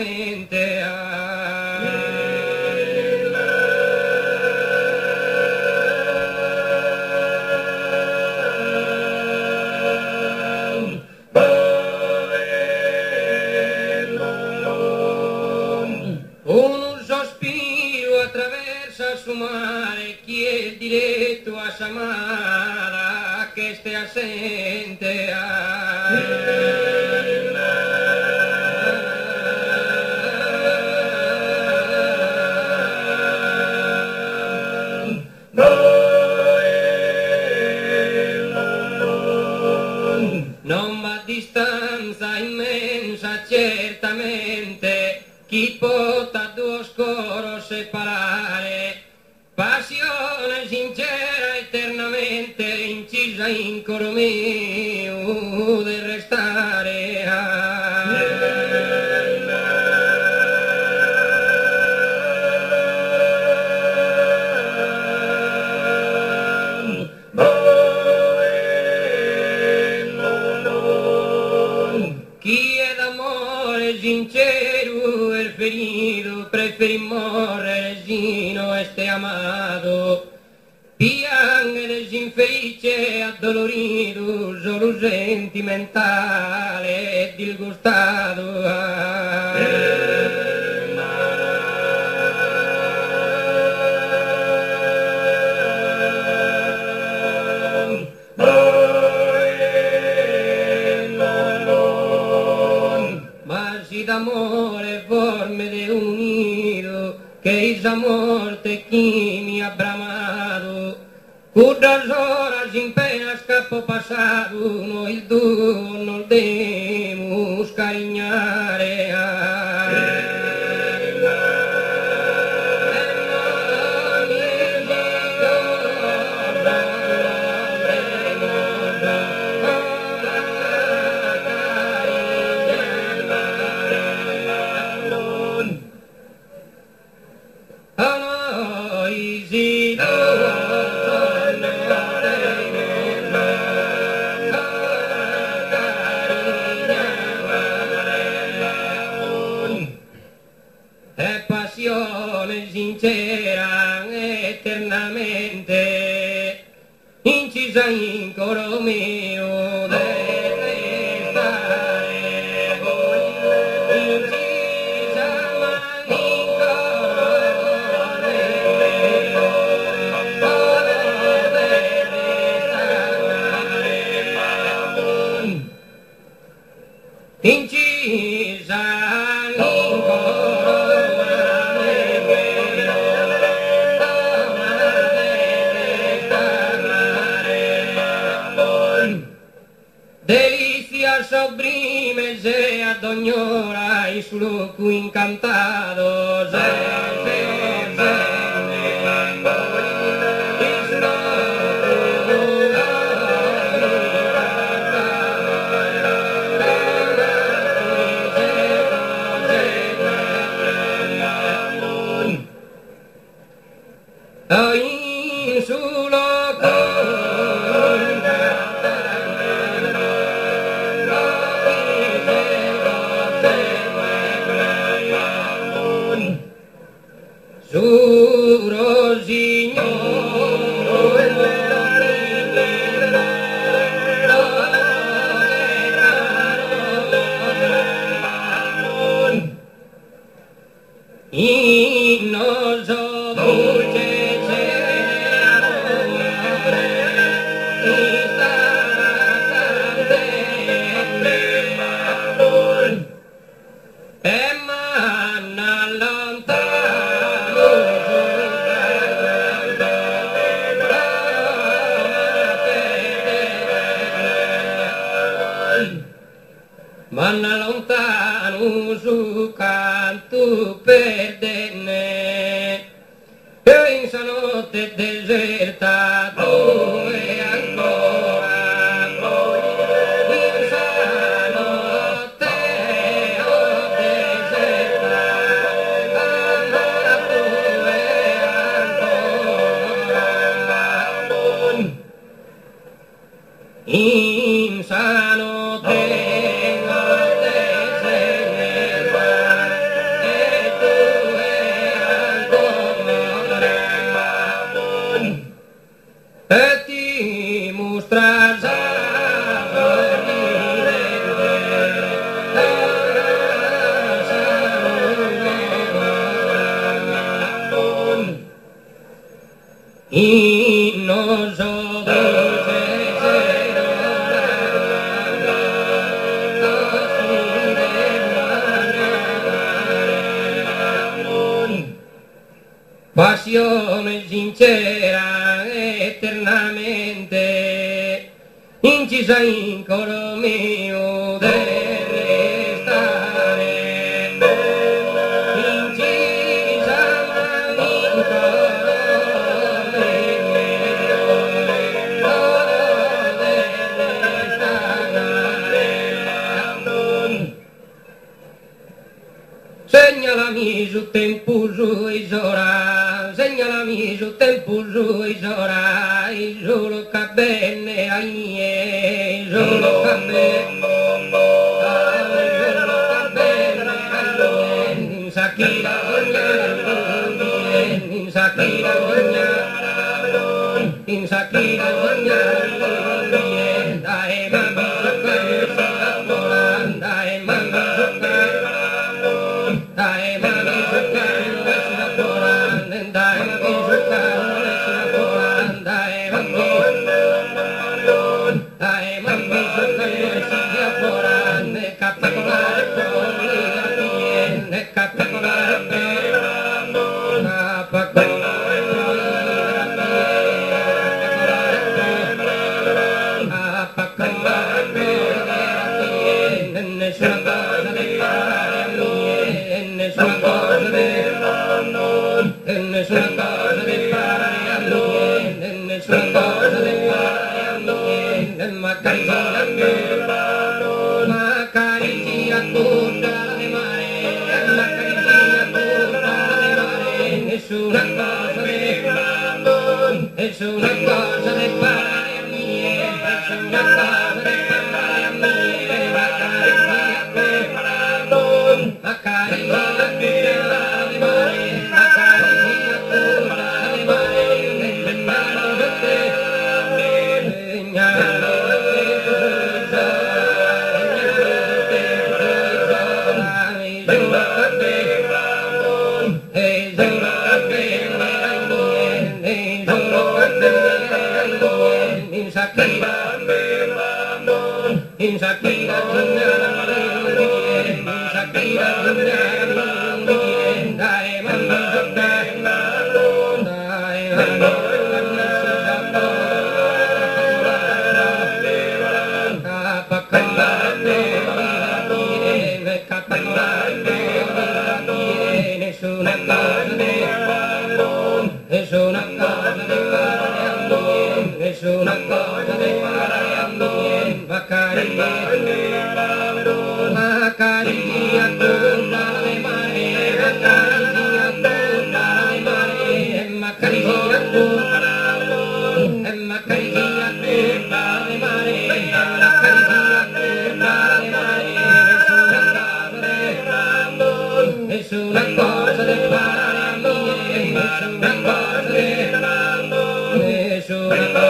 eternamente. Un sospiro attraversa su mare, chi è diretto a Samara che stia assente. Non va a distanza immensa certamente, chi potrà due coro separare, passione sincera eternamente incisa in coro mio del restare. Chi è d'amore sincero el ferido preferì morre sino este amado, piange desinfelice addolorido solo sentimentale e disgustato. D'amore forme de un nido que esa morte chi mi ha bramado, cudas horas sin pena escapo pasado, no il duo non demos cariñare. È passione sincera eternamente incisa in coro mio deve stare, incisa in coro mio deve stare, incisa in coro. Delicias sublimes e ad ogni ora y su loco incantado in su loco su rosignolo in oso dolce e manna lontano manna lontano su canto perdenne e in stanotte deserta dove ancora in stanotte deserta dove ancora in stanotte y nosotros passione sincera eternamente incisa in coro mio deve stare, incisa in coro mio deve stare. Segnalami su tempo su isora, segnalami su tempo su isora, solo che bene ai miei, solo che bene, solo che bene ai miei, Sakira sognare, Sakira sognare, Sakira sognare, dai mami soccare, dai mami soccare. Dai mami soccare sulla Coran, dai mami soccare sulla Coran, dai mami soccare sulla Coran, ne capacolare ne capacolare nessuna cosa di fare nessuna cosa di nessuna cosa di fare a lui, nessuna cosa di fare a lui, ma caricia tutta le mani, ma caricia tutta le mani, nessuna cosa di nessuna cosa di fare a lui, nessuna cosa di fare a lui, ma caricia tutta le mani, nessuna cosa di fare a me, nessuna cosa di nessuna cosa